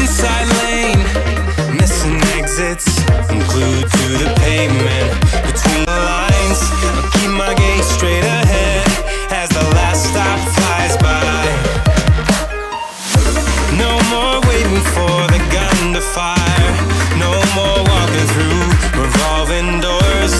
inside lane, missing exits, I'm glued to the pavement. Between the lines, I'll keep my gaze straight ahead as the last stop flies by. No more waiting for the gun to fire, no more walking through revolving doors.